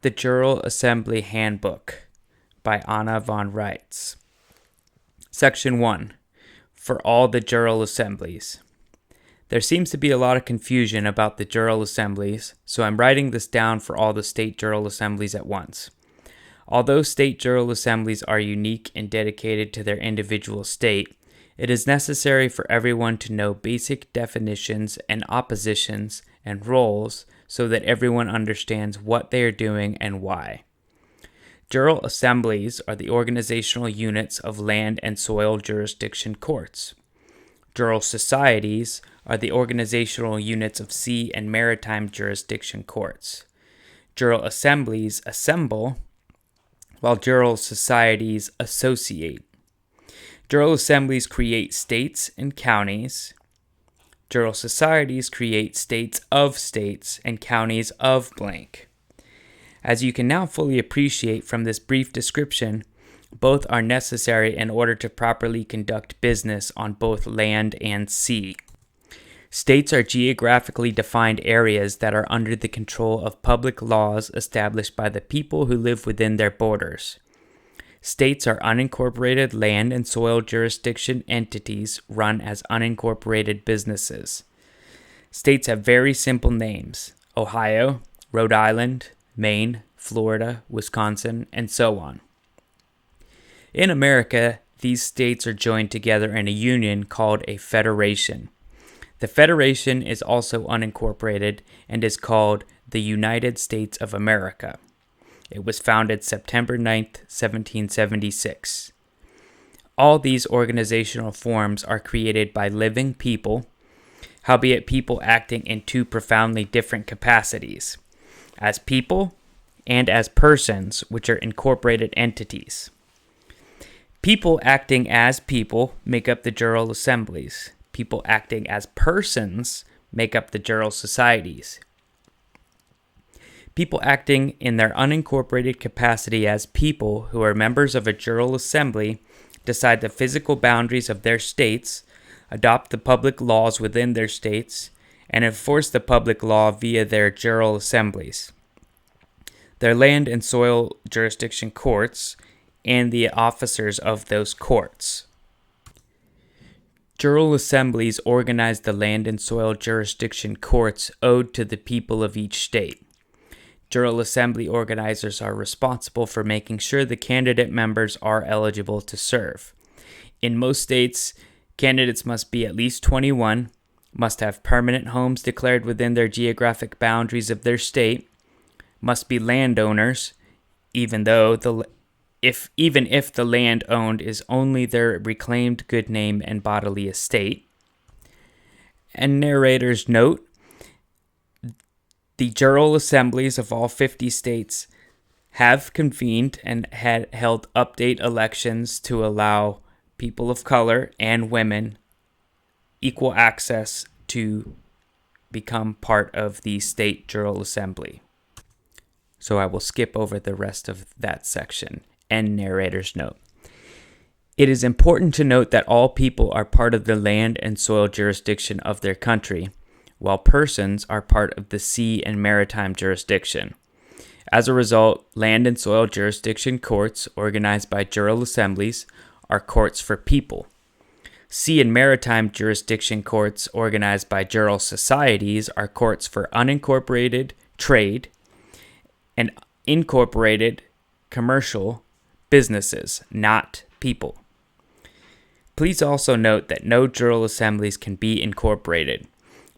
The Jural Assembly Handbook by Anna von Reitz. Section 1. For all the Jural Assemblies. There seems to be a lot of confusion about the Jural Assemblies, so I'm writing this down for all the state Jural Assemblies at once. Although state Jural Assemblies are unique and dedicated to their individual state, it is necessary for everyone to know basic definitions and oppositions and roles so that everyone understands what they are doing and why. Jural assemblies are the organizational units of land and soil jurisdiction courts. Jural societies are the organizational units of sea and maritime jurisdiction courts. Jural assemblies assemble, while jural societies associate. Jural assemblies create states and counties. Jural societies create states and counties of blank. As you can now fully appreciate from this brief description, both are necessary in order to properly conduct business on both land and sea. States are geographically defined areas that are under the control of public laws established by the people who live within their borders. States are unincorporated land and soil jurisdiction entities run as unincorporated businesses. States have very simple names: Ohio, Rhode Island, Maine, Florida, Wisconsin, and so on. In America, these states are joined together in a union called a federation. The federation is also unincorporated and is called the United States of America. It was founded September 9th, 1776. All these organizational forms are created by living people, howbeit people acting in two profoundly different capacities, as people and as persons, which are incorporated entities. People acting as people make up the Jural assemblies. People acting as persons make up the Jural societies. People acting in their unincorporated capacity as people who are members of a Jural assembly decide the physical boundaries of their states, adopt the public laws within their states, and enforce the public law via their Jural assemblies, their land and soil jurisdiction courts, and the officers of those courts. Jural assemblies organize the land and soil jurisdiction courts owed to the people of each state. Jural assembly organizers are responsible for making sure the candidate members are eligible to serve. In most states, candidates must be at least 21, must have permanent homes declared within their geographic boundaries of their state, must be landowners, even if the land owned is only their reclaimed good name and bodily estate. And narrator's note: the Jural assemblies of all 50 states have convened and had held update elections to allow people of color and women equal access to become part of the state Jural assembly. So I will skip over the rest of that section. End narrator's note. It is important to note that all people are part of the land and soil jurisdiction of their country, while persons are part of the sea and maritime jurisdiction. As a result, land and soil jurisdiction courts, organized by Jural assemblies, are courts for people. Sea and maritime jurisdiction courts, organized by Jural societies, are courts for unincorporated trade and incorporated commercial businesses, not people. Please also note that no Jural assemblies can be incorporated.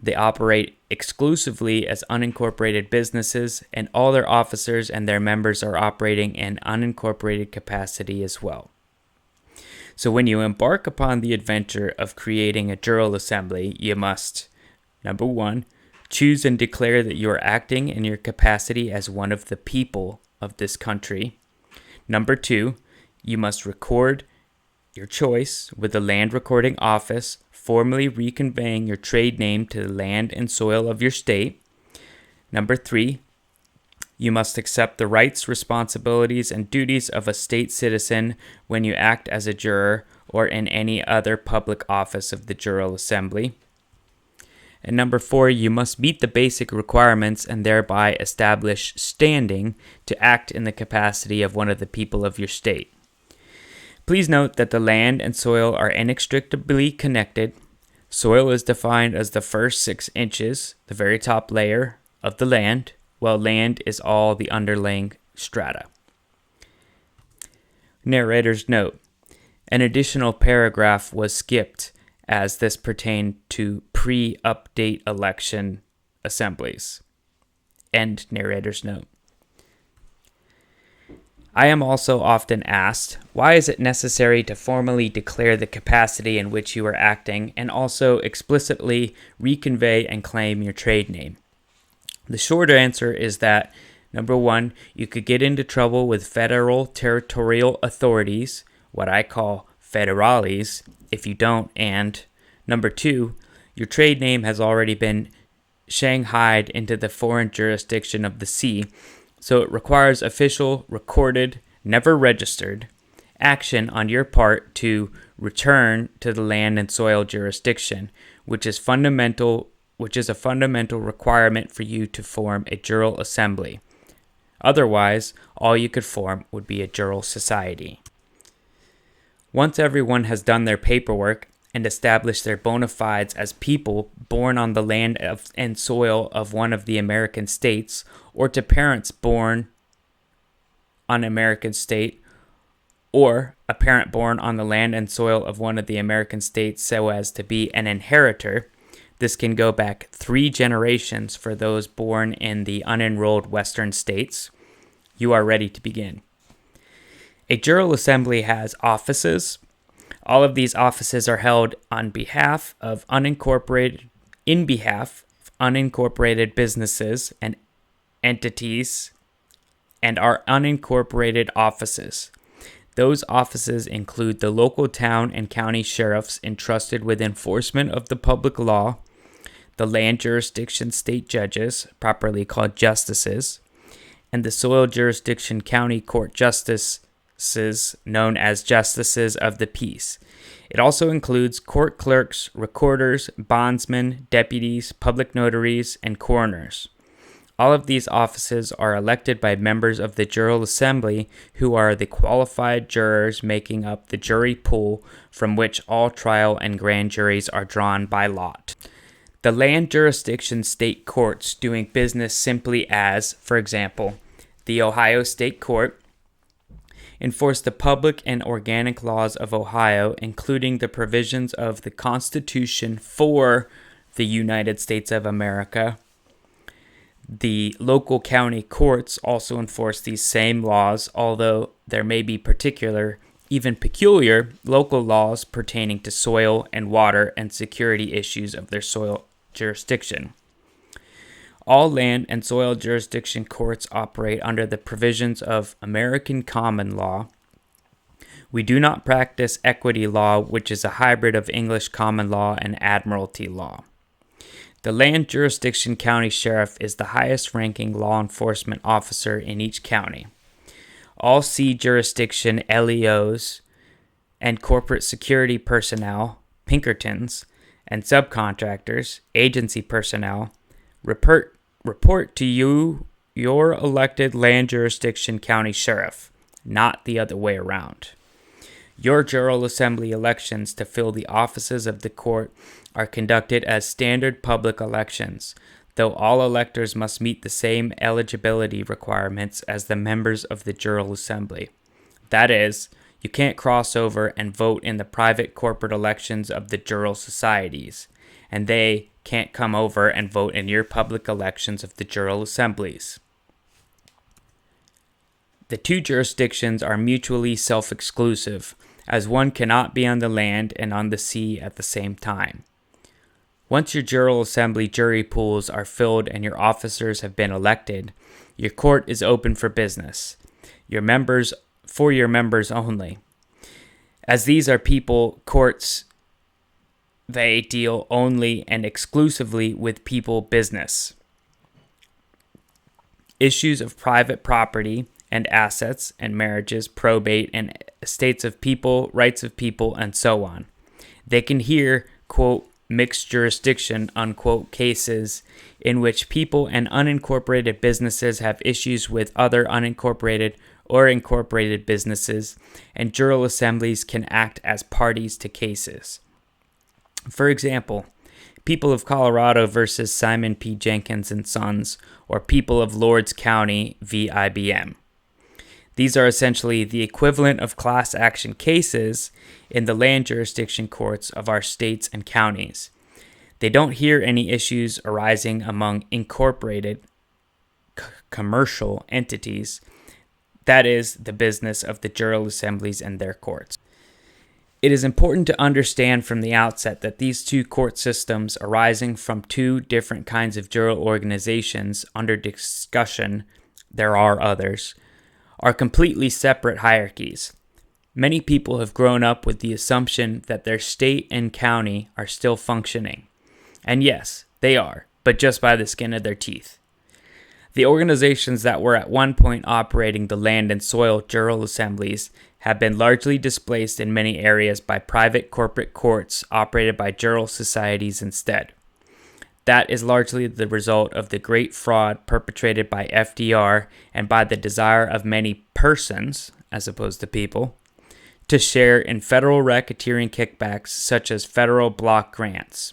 They operate exclusively as unincorporated businesses, and all their officers and their members are operating in unincorporated capacity as well. So when you embark upon the adventure of creating a Jural assembly, you must, number 1, choose and declare that you are acting in your capacity as one of the people of this country. Number 2, you must record your choice with the Land Recording Office, formally reconveying your trade name to the land and soil of your state. Number 3, you must accept the rights, responsibilities, and duties of a state citizen when you act as a juror or in any other public office of the Jural Assembly. And number 4, you must meet the basic requirements and thereby establish standing to act in the capacity of one of the people of your state. Please note that the land and soil are inextricably connected. Soil is defined as the first 6 inches, the very top layer of the land, while land is all the underlying strata. Narrator's note: an additional paragraph was skipped as this pertained to pre-update election assemblies. End narrator's note. I am also often asked, why is it necessary to formally declare the capacity in which you are acting and also explicitly reconvey and claim your trade name? The short answer is that, number 1, you could get into trouble with federal territorial authorities, what I call federales, if you don't, and number 2, your trade name has already been shanghaied into the foreign jurisdiction of the sea, so it requires official, recorded, never registered action on your part to return to the land and soil jurisdiction, which is a fundamental requirement for you to form a Jural assembly. Otherwise, all you could form would be a Jural society. Once everyone has done their paperwork and established their bona fides as people born on the land and soil of one of the American states, or to parents born on American state, or a parent born on the land and soil of one of the American states so as to be an inheritor, this can go back 3 generations for those born in the unenrolled Western states, you are ready to begin. A Jural assembly has offices. All of these offices are held in behalf of unincorporated businesses and entities and are unincorporated offices. Those offices include the local town and county sheriffs entrusted with enforcement of the public law, the land jurisdiction state judges, properly called justices, and the soil jurisdiction county court justices, known as justices of the peace. It also includes court clerks, recorders, bondsmen, deputies, public notaries, and coroners. All of these offices are elected by members of the Jural Assembly, who are the qualified jurors making up the jury pool from which all trial and grand juries are drawn by lot. The land jurisdiction state courts doing business simply as, for example, the Ohio State Court, enforce the public and organic laws of Ohio, including the provisions of the Constitution for the United States of America. The local county courts also enforce these same laws, although there may be even peculiar local laws pertaining to soil and water and security issues of their soil jurisdiction. All land and soil jurisdiction courts operate under the provisions of American common law. We do not practice equity law, which is a hybrid of English common law and admiralty law. The land jurisdiction county sheriff is the highest ranking law enforcement officer in each county. All sea jurisdiction LEOs and corporate security personnel, Pinkertons, and subcontractors, agency personnel, report to your elected land jurisdiction county sheriff, not the other way around. Your Jural Assembly elections to fill the offices of the court are conducted as standard public elections, though all electors must meet the same eligibility requirements as the members of the Jural Assembly. That is, you can't cross over and vote in the private corporate elections of the Jural societies, and they can't come over and vote in your public elections of the Jural Assemblies. The 2 jurisdictions are mutually self-exclusive, as one cannot be on the land and on the sea at the same time. Once your Jural Assembly jury pools are filled and your officers have been elected, your court is open for business. For your members only. As these are people courts, they deal only and exclusively with people business. Issues of private property and assets and marriages, probate and estates of people, rights of people, and so on. They can hear, quote, mixed jurisdiction, unquote, cases in which people and unincorporated businesses have issues with other unincorporated or incorporated businesses, and Jural assemblies can act as parties to cases. For example, People of Colorado versus Simon P. Jenkins and Sons, or People of Lords County v. IBM. These are essentially the equivalent of class action cases in the land jurisdiction courts of our states and counties. They don't hear any issues arising among incorporated commercial entities, that is, the business of the Jural assemblies and their courts. It is important to understand from the outset that these two court systems arising from two different kinds of Jural organizations under discussion, there are others, are completely separate hierarchies. Many people have grown up with the assumption that their state and county are still functioning. And yes, they are, but just by the skin of their teeth. The organizations that were at one point operating the land and soil Jural assemblies have been largely displaced in many areas by private corporate courts operated by Jural societies instead. That is largely the result of the great fraud perpetrated by FDR and by the desire of many persons, as opposed to people, to share in federal racketeering kickbacks such as federal block grants.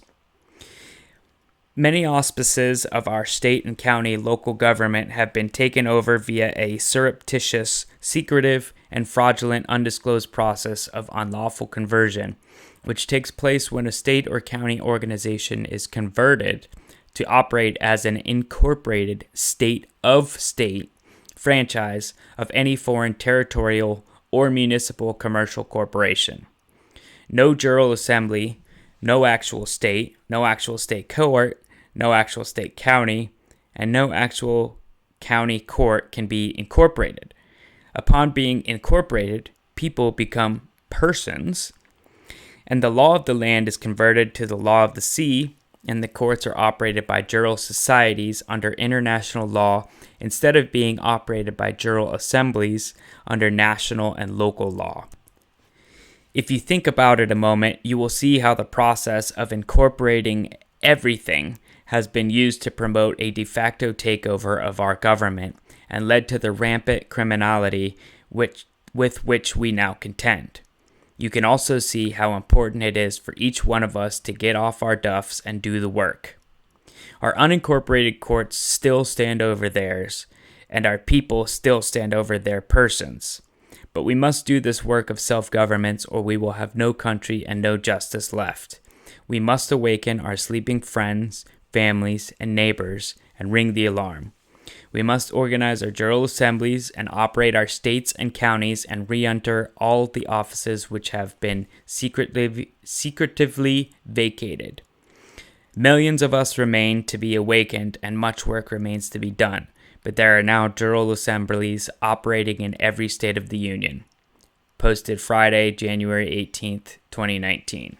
Many auspices of our state and county local government have been taken over via a surreptitious, secretive, and fraudulent undisclosed process of unlawful conversion, which takes place when a state or county organization is converted to operate as an incorporated state-of-state franchise of any foreign territorial or municipal commercial corporation. No Jural assembly, no actual state court, no actual state county, and no actual county court can be incorporated. Upon being incorporated, people become persons, and the law of the land is converted to the law of the sea, and the courts are operated by Jural societies under international law instead of being operated by Jural assemblies under national and local law. If you think about it a moment, you will see how the process of incorporating everything has been used to promote a de facto takeover of our government and led to the rampant criminality with which we now contend. You can also see how important it is for each one of us to get off our duffs and do the work. Our unincorporated courts still stand over theirs, and our people still stand over their persons. But we must do this work of self-governance, or we will have no country and no justice left. We must awaken our sleeping friends, families, and neighbors and ring the alarm. We must organize our Jural assemblies and operate our states and counties and re-enter all the offices which have been secretively vacated. Millions of us remain to be awakened and much work remains to be done, but there are now Jural assemblies operating in every state of the Union. Posted Friday, January 18th, 2019.